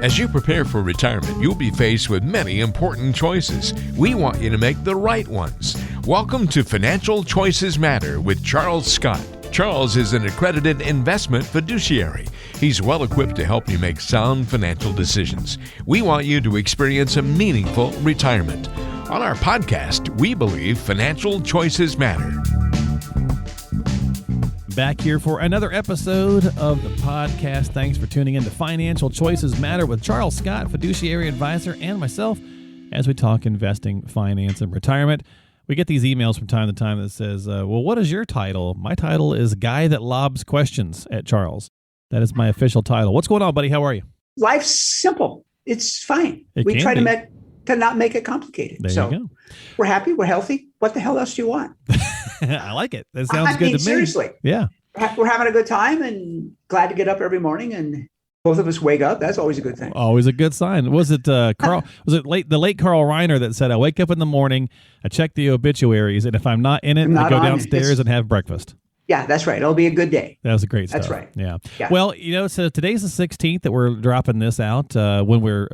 As you prepare for retirement, you'll be faced with many important choices. We want you to make the right ones. Welcome to Financial Choices Matter with Charles Scott. Charles is an accredited investment fiduciary. He's well equipped to help you make sound financial decisions. We want you to experience a meaningful retirement. On our podcast, we believe financial choices matter. Back here for another episode of the podcast. Thanks for tuning in to Financial Choices Matter with Charles Scott, fiduciary advisor, and myself as we talk investing, finance, and retirement. We get these emails from time to time that says, well, what is your title? My title is Guy That Lobs Questions at Charles. That is my official title. What's going on, buddy? How are you? Life's simple. It's fine. We try to not make it complicated. There you go. We're happy. We're healthy. What the hell else do you want? I like it. That sounds good to me. Seriously. Yeah. We're having a good time and glad to get up every morning and both of us wake up. That's always a good thing. Always a good sign. Was it Carl? Was it the late Carl Reiner that said, "I wake up in the morning, I check the obituaries, and if I'm not in it, I go downstairs and have breakfast." Yeah, that's right. It'll be a good day. That was a great stuff. That's right. Yeah. Well, so today's the 16th that we're dropping this out when we're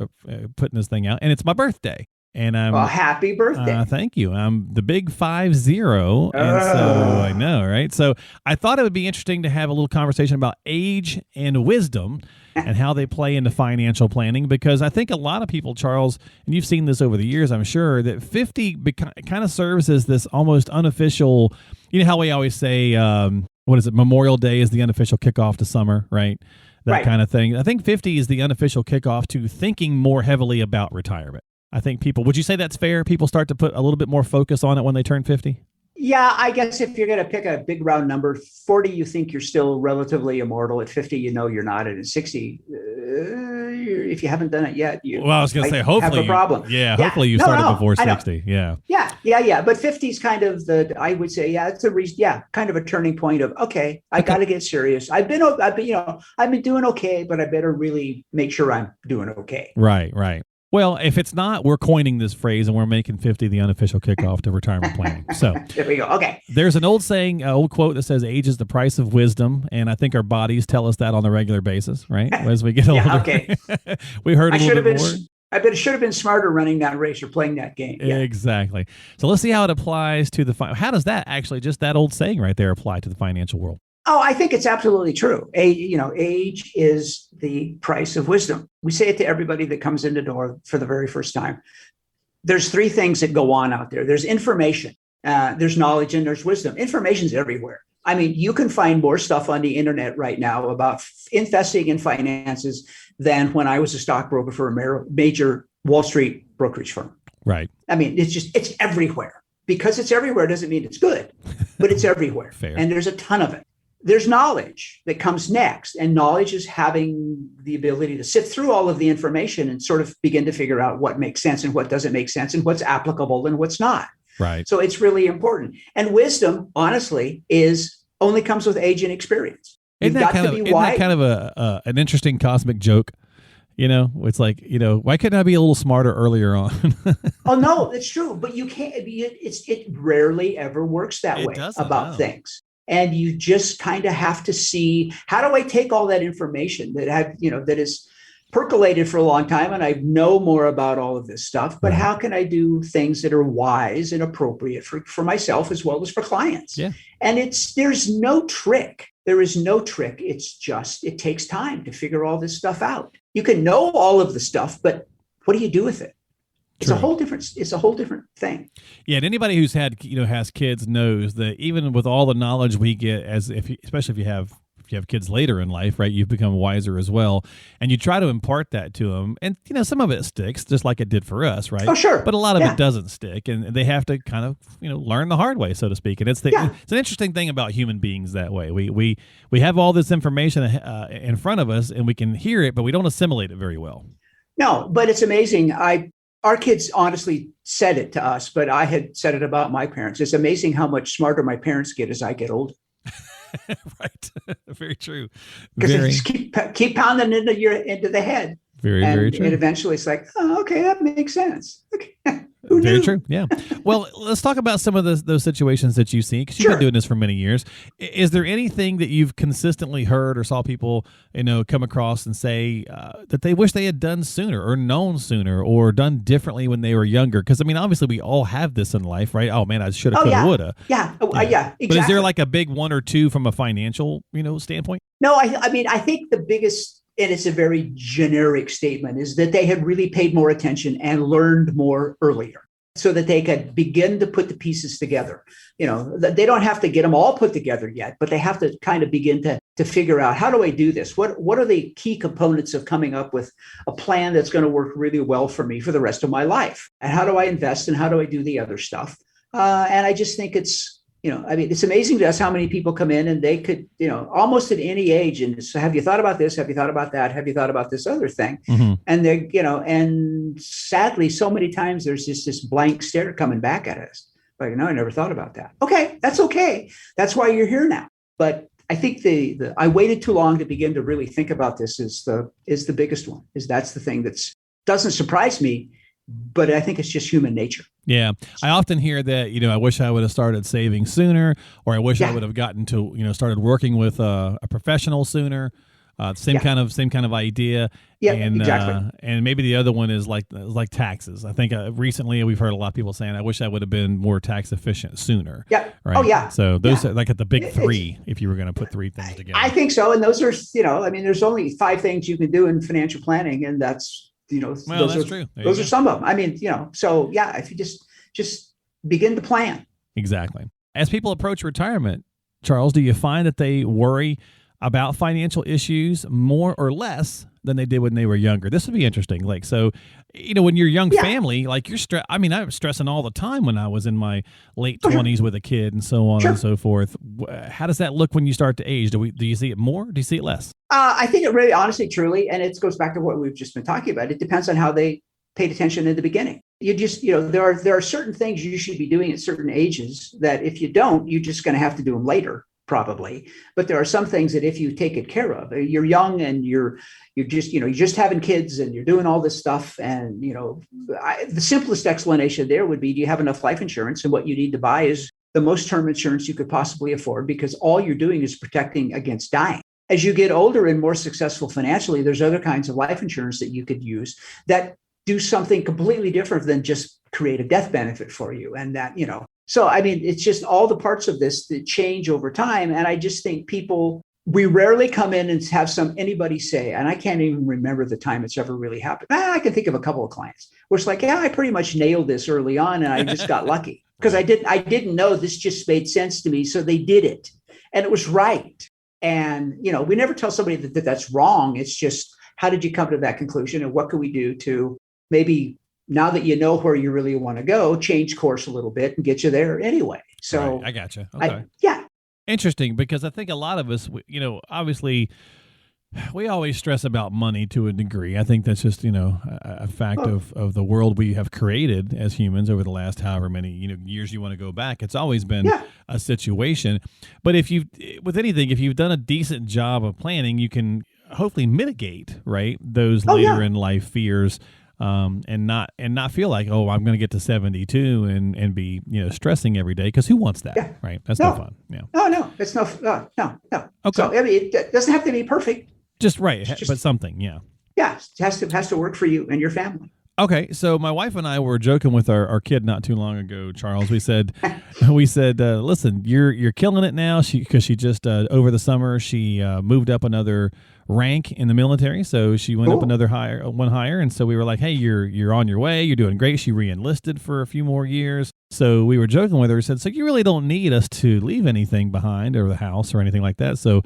putting this thing out, and it's my birthday. And happy birthday. Thank you. I'm the big 50. And so I know, right? So I thought it would be interesting to have a little conversation about age and wisdom and how they play into financial planning, because I think a lot of people, Charles, and you've seen this over the years, I'm sure, that 50 kind of serves as this almost unofficial, you know how we always say, Memorial Day is the unofficial kickoff to summer, right? That kind of thing. I think 50 is the unofficial kickoff to thinking more heavily about retirement. I think would you say that's fair? People start to put a little bit more focus on it when they turn 50? Yeah, I guess if you're going to pick a big round number, 40, you think you're still relatively immortal. At 50, you know you're not. And at 60, if you haven't done it yet, I was going to say, hopefully have a problem. Hopefully you started before 60. Yeah. But 50 is kind of I would say, it's kind of a turning point of, okay, I got to get serious. I've been doing okay, but I better really make sure I'm doing okay. Right. Well, if it's not, we're coining this phrase and we're making 50 the unofficial kickoff to retirement planning. So there we go. Okay. There's an old saying, old quote that says age is the price of wisdom. And I think our bodies tell us that on a regular basis, right? As we get older. Okay. We heard a little bit more. I should have been smarter running that race or playing that game. Yeah. Exactly. So let's see how it applies to how does that actually, just that old saying right there, apply to the financial world? Oh, I think it's absolutely true. Age is the price of wisdom. We say it to everybody that comes in the door for the very first time. There's three things that go on out there. There's information, there's knowledge, and there's wisdom. Information's everywhere. I mean, you can find more stuff on the internet right now about investing in finances than when I was a stockbroker for a major Wall Street brokerage firm. Right. I mean, it's everywhere. Because it's everywhere doesn't mean it's good, but it's everywhere. Fair. And there's a ton of it. There's knowledge that comes next, and knowledge is having the ability to sift through all of the information and sort of begin to figure out what makes sense and what doesn't make sense and what's applicable and what's not. Right. So it's really important. And wisdom, honestly, only comes with age and experience. Isn't that kind of an interesting cosmic joke? It's like, why couldn't I be a little smarter earlier on? Oh, no, it's true. But you can't. It rarely ever works that way about things. And you just kind of have to see, how do I take all that information that is percolated for a long time, and I know more about all of this stuff, but how can I do things that are wise and appropriate for myself as well as for clients? Yeah. And there's no trick. There is no trick. It's just, it takes time to figure all this stuff out. You can know all of the stuff, but what do you do with it? It's a whole different thing. Yeah, and anybody who's has kids knows that even with all the knowledge we get, especially if you have kids later in life, right, you've become wiser as well, and you try to impart that to them, and some of it sticks, just like it did for us, right? Oh, sure. But a lot of it doesn't stick, and they have to kind of learn the hard way, so to speak. And it's an interesting thing about human beings that way. We have all this information in front of us, and we can hear it, but we don't assimilate it very well. No, but it's amazing. Our kids honestly said it to us, but I had said it about my parents. It's amazing how much smarter my parents get as I get older. Right. Very true. Because they just keep pounding into the head. Very true. And eventually it's like, oh, okay, that makes sense. Okay. Who Who Very knew? true. Yeah. Well, let's talk about some of those situations that you see, because you've been doing this for many years. Is there anything that you've consistently heard or saw people, come across and say that they wish they had done sooner or known sooner or done differently when they were younger? Because, I mean, obviously we all have this in life, right? Oh, man, I should have, could have, would have. Yeah. Exactly. But is there like a big one or two from a financial, standpoint? No, I mean, I think the biggest, and it's a very generic statement, is that they had really paid more attention and learned more earlier so that they could begin to put the pieces together. They don't have to get them all put together yet, but they have to kind of begin to figure out, how do I do this? What are the key components of coming up with a plan that's going to work really well for me for the rest of my life? And how do I invest and how do I do the other stuff? And I just think it's amazing to us how many people come in and they could, almost at any age, and so, have you thought about this? Have you thought about that? Have you thought about this other thing? Mm-hmm. And they're, and sadly, so many times there's just this blank stare coming back at us. Like, no, I never thought about that. Okay, that's okay. That's why you're here now. But I think I waited too long to begin to really think about this is the biggest one. That's the thing doesn't surprise me, but I think it's just human nature. Yeah. I often hear that, I wish I would have started saving sooner, or I wish I would have gotten to, started working with a professional sooner. Same kind of idea. Yeah, and, exactly. And maybe the other one is like taxes. I think recently we've heard a lot of people saying, I wish I would have been more tax efficient sooner. Yeah. Right? Oh, yeah. So those are like at the big three, if you were going to put three things together. I think so. And those are, there's only 5 things you can do in financial planning, and that's, that's true. Those are some of them. I mean, so yeah, if you just begin to plan. Exactly. As people approach retirement, Charles, do you find that they worry about financial issues more or less than they did when they were younger? This would be interesting. Like, so, when you're a young family, like you're I was stressing all the time when I was in my late 20s with a kid and so on and so forth. How does that look when you start to age? Do you see it more? Do you see it less? I think it really, honestly, truly, and it goes back to what we've just been talking about. It depends on how they paid attention in the beginning. You just, there are certain things you should be doing at certain ages that if you don't, you're just going to have to do them later, probably. But there are some things that if you take it care of, you're young and you're just having kids and you're doing all this stuff. And, the simplest explanation there would be, do you have enough life insurance? And what you need to buy is the most term insurance you could possibly afford, because all you're doing is protecting against dying. As you get older and more successful financially, there's other kinds of life insurance that you could use that do something completely different than just create a death benefit for you. And that, so, I mean, it's just all the parts of this that change over time. And I just think we rarely come in and have anybody say, and I can't even remember the time it's ever really happened. I can think of a couple of clients where it's like, I pretty much nailed this early on and I just got lucky because I didn't know, this just made sense to me. So they did it and it was right. And, we never tell somebody that that's wrong. It's just, how did you come to that conclusion? And what can we do to maybe, now that you know where you really want to go, change course a little bit and get you there anyway. So right, I got you. Okay. Yeah. Interesting, because I think a lot of us, obviously we always stress about money to a degree. I think that's just, a fact of the world we have created as humans over the last however many, years you want to go back. It's always been a situation. But if you've done a decent job of planning, you can hopefully mitigate, right, those later in life fears. And not feel like, I'm going to get to 72 and be, stressing every day, because who wants that, right? That's no fun. Yeah. No, it's no. Okay. So I mean, it doesn't have to be perfect. Just right, but something, yeah. Yeah, it has to work for you and your family. Okay, so my wife and I were joking with our kid not too long ago, Charles. We said, listen, you're killing it now, because she just over the summer she moved up another rank in the military, so she went up one higher, and so we were like, hey, you're on your way, you're doing great. She re-enlisted for a few more years, so we were joking with her. We said, so you really don't need us to leave anything behind, or the house or anything like that. So,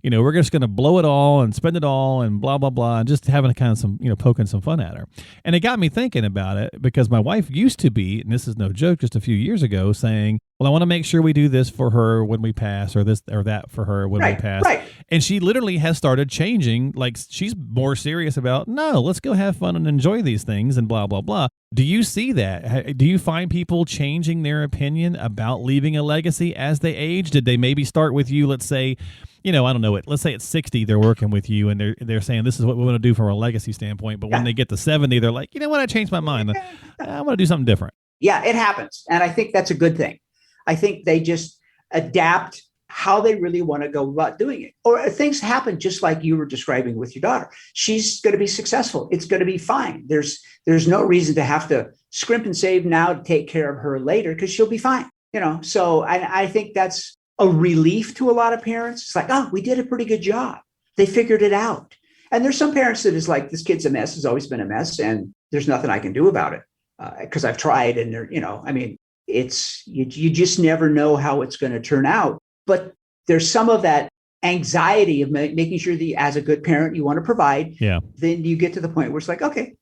we're just going to blow it all and spend it all and blah, blah, blah, and just having kind of some, poking some fun at her. And it got me thinking about it, because my wife used to be, and this is no joke, just a few years ago, saying, well, I want to make sure we do this for her when we pass, or this or that for her when we pass. Right. And she literally has started changing. Like, she's more serious about, no, let's go have fun and enjoy these things and blah, blah, blah. Do you see that? Do you find people changing their opinion about leaving a legacy as they age? Did they maybe start with you, let's say, I don't know it. Let's say at 60, they're working with you and they're saying, this is what we want to do from a legacy standpoint. But when they get to 70, they're like, you know what? I changed my mind. I want to do something different. Yeah, it happens. And I think that's a good thing. I think they just adapt how they really want to go about doing it. Or things happen just like you were describing with your daughter. She's going to be successful. It's going to be fine. There's no reason to have to scrimp and save now to take care of her later because she'll be fine. So I think that's a relief to a lot of parents. It's like, oh, we did a pretty good job. They figured it out. And there's some parents that is like, this kid's a mess, has always been a mess, and there's nothing I can do about it because I've tried. And it's you just never know how it's going to turn out. But there's some of that anxiety of making sure that as a good parent, you want to provide. Yeah. Then you get to the point where it's like, okay,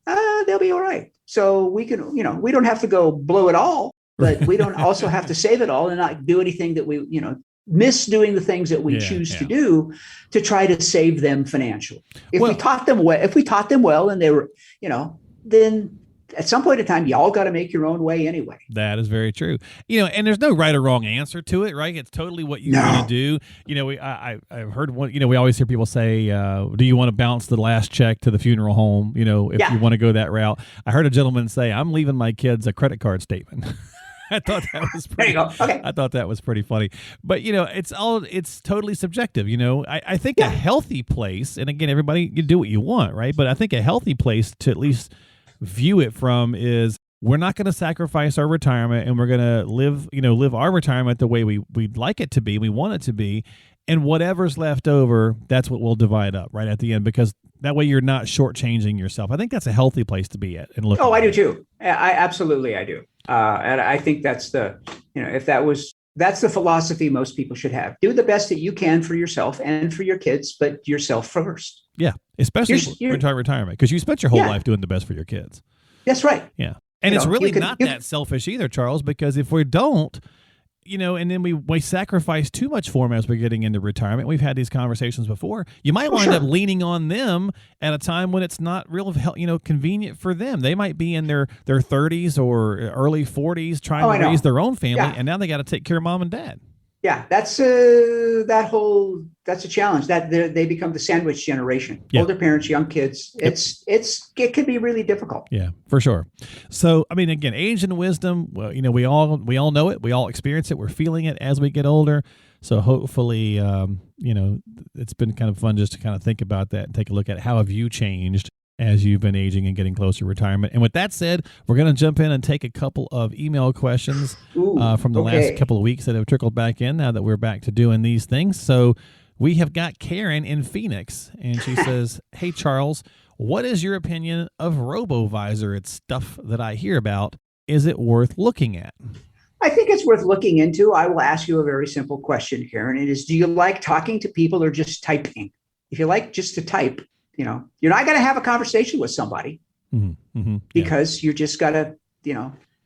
they'll be all right. So we can, we don't have to go blow it all, but we don't also have to save it all and not do anything that we, miss doing the things that we choose to do to try to save them financially. If we taught them well, and they were, then at some point in time, y'all got to make your own way anyway. That is very true. And there's no right or wrong answer to it, right? It's totally what you want to do. I've heard one, we always hear people say, do you want to bounce the last check to the funeral home? If you want to go that route. I heard a gentleman say, I'm leaving my kids a credit card statement. I thought that was pretty, there you go. Okay. I thought that was pretty funny. But it's totally subjective. I think a healthy place, and again, everybody, you do what you want, right? But I think a healthy place to at least view it from is we're not going to sacrifice our retirement, and we're going to live our retirement the way we'd like it to be, we want it to be, and whatever's left over, that's what we'll divide up right at the end, because that way you're not shortchanging yourself. I think that's a healthy place to be at and look. Oh, I do too. I absolutely do. And I think that's that's the philosophy most people should have. Do the best that you can for yourself and for your kids, but yourself first. Yeah, especially retirement, because you spent your whole life doing the best for your kids. That's right. Yeah, and it's really not that selfish either, Charles, because if we don't, and then we sacrifice too much for them as we're getting into retirement. We've had these conversations before. You might wind up leaning on them at a time when it's not real, convenient for them. They might be in their 30s or early 40s trying to raise their own family, and now they got to take care of mom and dad. Yeah, that's a challenge. That they become the sandwich generation. Yep. Older parents, young kids. Yep. It can be really difficult. Yeah, for sure. So, again, age and wisdom. Well, we all know it. We all experience it. We're feeling it as we get older. So hopefully, it's been kind of fun just to kind of think about that and take a look at how have you changed as you've been aging and getting closer to retirement. And with that said, we're going to jump in and take a couple of email questions from the last couple of weeks that have trickled back in now that we're back to doing these things. So we have got Karen in Phoenix, and she says, hey, Charles, what is your opinion of RoboVisor? It's stuff that I hear about. Is it worth looking at? I think it's worth looking into. I will ask you a very simple question, Karen. It is, do you like talking to people or just typing? If you like just to type, you're not going to have a conversation with somebody because you're just got to,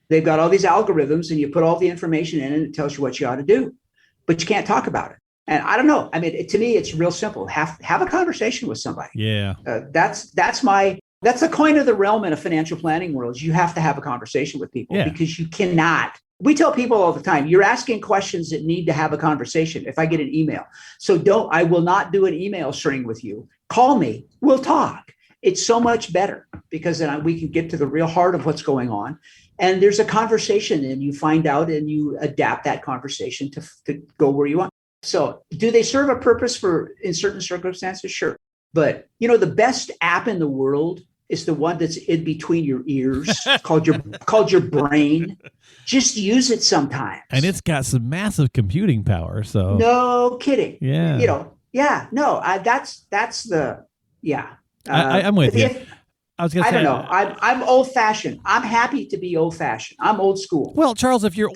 they've got all these algorithms and you put all the information in and it tells you what you ought to do, but you can't talk about it. And I don't know. To me, it's real simple. Have a conversation with somebody. Yeah. That's the coin of the realm in a financial planning world. You have to have a conversation with people because you cannot. We tell people all the time, you're asking questions that need to have a conversation. If I get an email, I will not do an email string with you. Call me. We'll talk. It's so much better because then we can get to the real heart of what's going on. And there's a conversation and you find out and you adapt that conversation to go where you want. So do they serve a purpose in certain circumstances? Sure. But the best app in the world is the one that's in between your ears called your brain. Just use it sometimes. And it's got some massive computing power. So no kidding. Yeah. I'm with you. I don't know. I'm old fashioned. I'm happy to be old fashioned. I'm old school. Well, Charles, if you're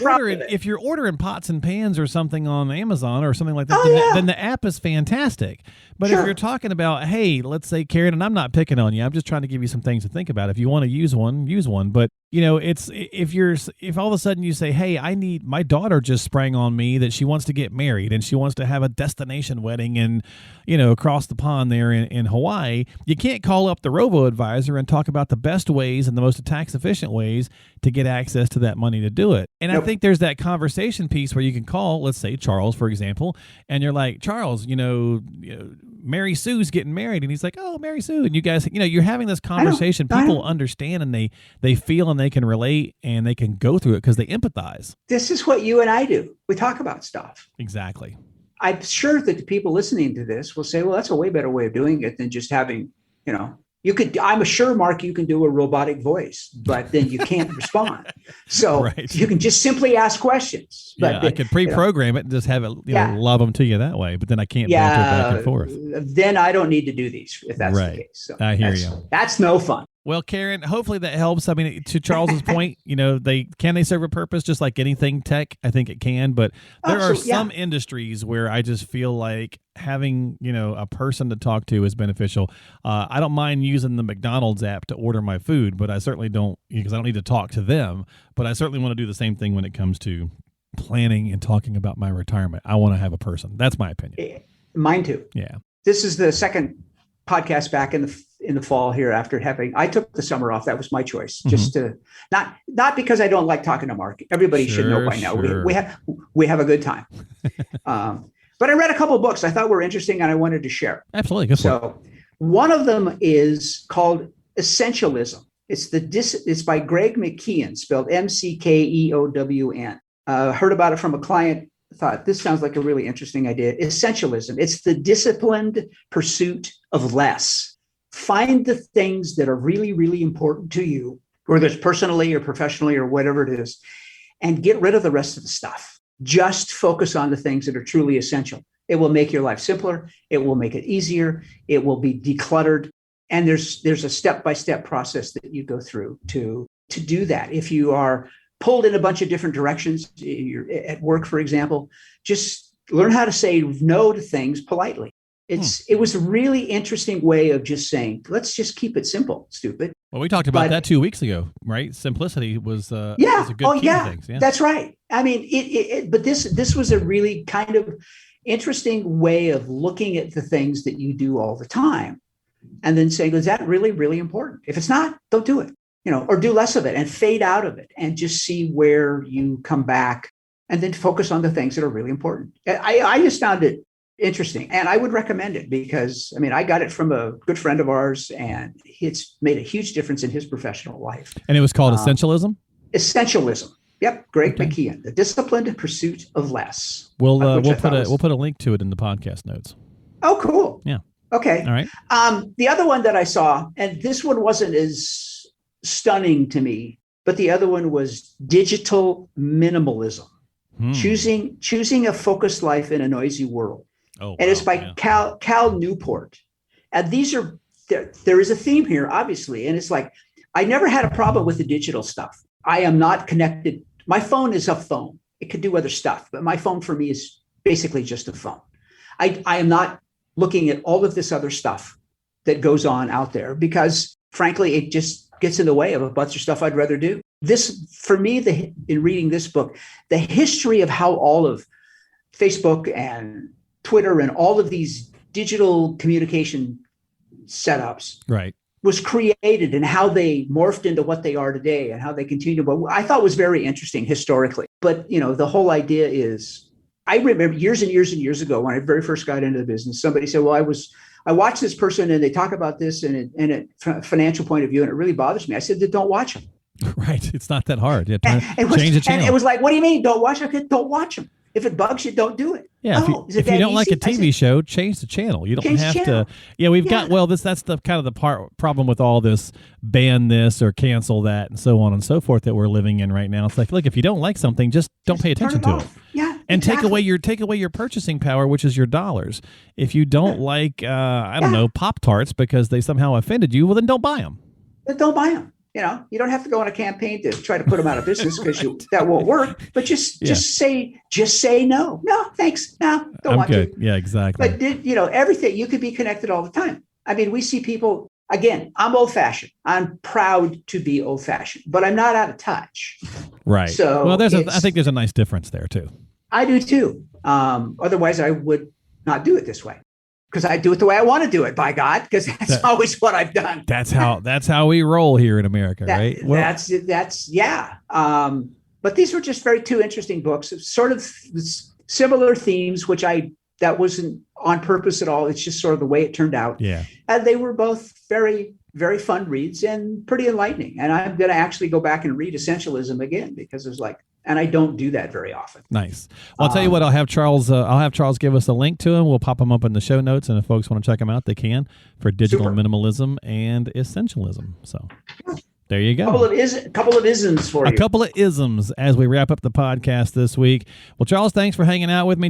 ordering pots and pans or something on Amazon or something like that, then the app is fantastic. But if you're talking about, hey, let's say, Karen, and I'm not picking on you, I'm just trying to give you some things to think about. If you want to use one, use one. But it's if all of a sudden you say, hey, my daughter just sprang on me that she wants to get married and she wants to have a destination wedding and across the pond there in Hawaii, you can't call up the robo-advisor and talk about the best ways and the most tax efficient ways to get access to that money to do it. And I think there's that conversation piece where you can call, let's say Charles, for example, and you're like, Charles, Mary Sue's getting married, and he's like, oh, Mary Sue, and you guys, you're having this conversation. People understand, and they feel, and they can relate, and they can go through it because they empathize. This is what you and I do. We talk about stuff. Exactly. I'm sure that the people listening to this will say, well, that's a way better way of doing it than just having, I'm sure, Mark, you can do a robotic voice, but then you can't respond. So right. You can just simply ask questions. But I could pre-program it and just have it, love them to you that way. But then I can't banter back and forth. Then I don't need to do these if that's the case. So I hear you. That's no fun. Well, Karen, hopefully that helps. I mean, to Charles's point, they serve a purpose just like anything tech? I think it can, but there are some industries where I just feel like having, a person to talk to is beneficial. I don't mind using the McDonald's app to order my food, but I certainly don't, because I don't need to talk to them, but I certainly want to do the same thing when it comes to planning and talking about my retirement. I want to have a person. That's my opinion. Mine too. Yeah. This is the second podcast back in the fall here after I took the summer off. That was my choice, just to not because I don't like talking to Mark. Everybody should know by now. We have a good time. But I read a couple of books I thought were interesting and I wanted to share. Absolutely. So one of them is called Essentialism. It's by Greg McKeown, spelled McKeown. Heard about it from a client. Thought this sounds like a really interesting idea. Essentialism. It's the disciplined pursuit of less. Find the things that are really, really important to you, whether it's personally or professionally or whatever it is, and get rid of the rest of the stuff. Just focus on the things that are truly essential. It will make your life simpler. It will make it easier. It will be decluttered. And there's a step-by-step process that you go through to do that. If you are pulled in a bunch of different directions, you're at work, for example, just learn how to say no to things politely. It was a really interesting way of just saying, let's just keep it simple, stupid. Well, we talked about that 2 weeks ago, right? Simplicity was a good key to things. Yeah, that's right. I mean, but this was a really kind of interesting way of looking at the things that you do all the time and then saying, is that really, really important? If it's not, don't do it, or do less of it and fade out of it and just see where you come back and then focus on the things that are really important. I just found it interesting. And I would recommend it because, I got it from a good friend of ours and it's made a huge difference in his professional life. And it was called Essentialism? Essentialism. Yep. Greg McKeown, The Disciplined Pursuit of Less. We'll put a link to it in the podcast notes. Oh, cool. Yeah. Okay. All right. The other one that I saw, and this one wasn't as stunning to me, but the other one was Digital Minimalism. Choosing a focused life in a noisy world. Oh, and it's by Cal Newport. And there is a theme here, obviously. And it's like, I never had a problem with the digital stuff. I am not connected. My phone is a phone. It could do other stuff, but my phone for me is basically just a phone. I am not looking at all of this other stuff that goes on out there because frankly, it just gets in the way of a bunch of stuff I'd rather do. This, for me, in reading this book, the history of how all of Facebook and Twitter and all of these digital communication setups was created and how they morphed into what they are today and how they continue. But I thought was very interesting historically. But, the whole idea is, I remember years and years and years ago when I very first got into the business, somebody said, well, I watched this person and they talk about this and from a financial point of view, and it really bothers me. I said, don't watch them. Right. It's not that hard. You have to change the channel. And it was like, what do you mean? Don't watch it? Don't watch them. If it bugs you, don't do it. Yeah. If you don't like a TV show, change the channel. You don't have to. Yeah. That's the kind of the problem with all this ban this or cancel that and so on and so forth that we're living in right now. It's like, look, if you don't like something, just don't pay attention to it. Yeah. And take away your purchasing power, which is your dollars. If you don't like, Pop-Tarts because they somehow offended you, well, then don't buy them. Then don't buy them. You don't have to go on a campaign to try to put them out of business because that won't work. But just say no. No, thanks. No, don't want to. Yeah, exactly. But everything, you could be connected all the time. We see people. Again, I'm old-fashioned. I'm proud to be old-fashioned, but I'm not out of touch. Right. So, I think there's a nice difference there too. I do too. Otherwise, I would not do it this way. Because I do it the way I want to do it, by God, because that's always what I've done. That's how we roll here in America, right? Well, that's. But these were just two interesting books, sort of similar themes, which I that wasn't on purpose at all. It's just sort of the way it turned out. Yeah. And they were both very, very fun reads and pretty enlightening. And I'm going to actually go back and read Essentialism again because it was like, and I don't do that very often. Nice. Well, I'll tell you what. I'll have Charles give us a link to him. We'll pop him up in the show notes, and if folks want to check him out, they can for digital minimalism and essentialism. So there you go. Couple of isms for you. A couple of isms as we wrap up the podcast this week. Well, Charles, thanks for hanging out with me,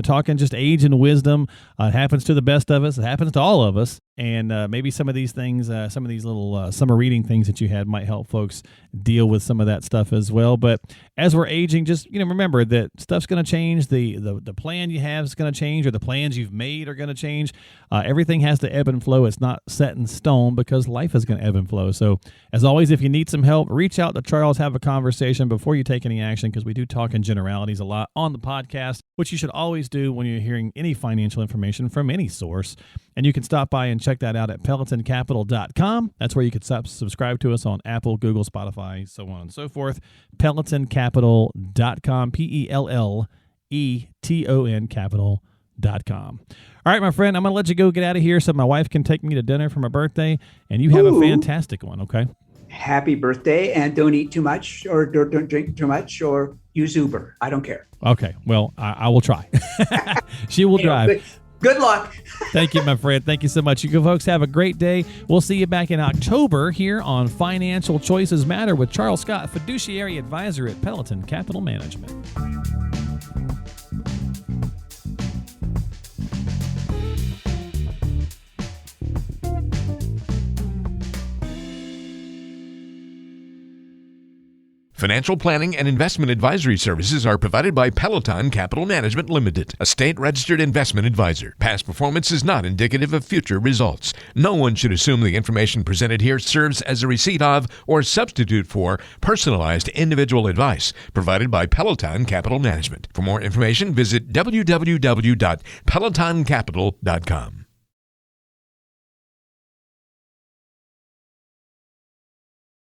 talking just age and wisdom. It happens to the best of us. It happens to all of us. And maybe some of these things, some of these little summer reading things that you had might help folks deal with some of that stuff as well. But as we're aging, just remember that stuff's going to change. The plan you have is going to change, or the plans you've made are going to change. Everything has to ebb and flow. It's not set in stone because life is going to ebb and flow. So as always, if you need some help, reach out to Charles, have a conversation before you take any action, because we do talk in generalities a lot on the podcast, which you should always do when you're hearing any financial information from any source. And you can stop by and check that out at PelotonCapital.com. That's where you can subscribe to us on Apple, Google, Spotify, so on and so forth. PelotonCapital.com, PeLeton Capital.com. All right, my friend, I'm going to let you go get out of here so my wife can take me to dinner for my birthday, and you have a fantastic one, okay? Happy birthday, and don't eat too much, or don't drink too much, or use Uber. I don't care. Okay, well, I will try. She will drive. Good luck. Thank you, my friend. Thank you so much. You folks have a great day. We'll see you back in October here on Financial Choices Matter with Charles Scott, fiduciary advisor at Peloton Capital Management. Financial planning and investment advisory services are provided by Peloton Capital Management Limited, a state-registered investment advisor. Past performance is not indicative of future results. No one should assume the information presented here serves as a receipt of or substitute for personalized individual advice provided by Peloton Capital Management. For more information, visit www.pelotoncapital.com.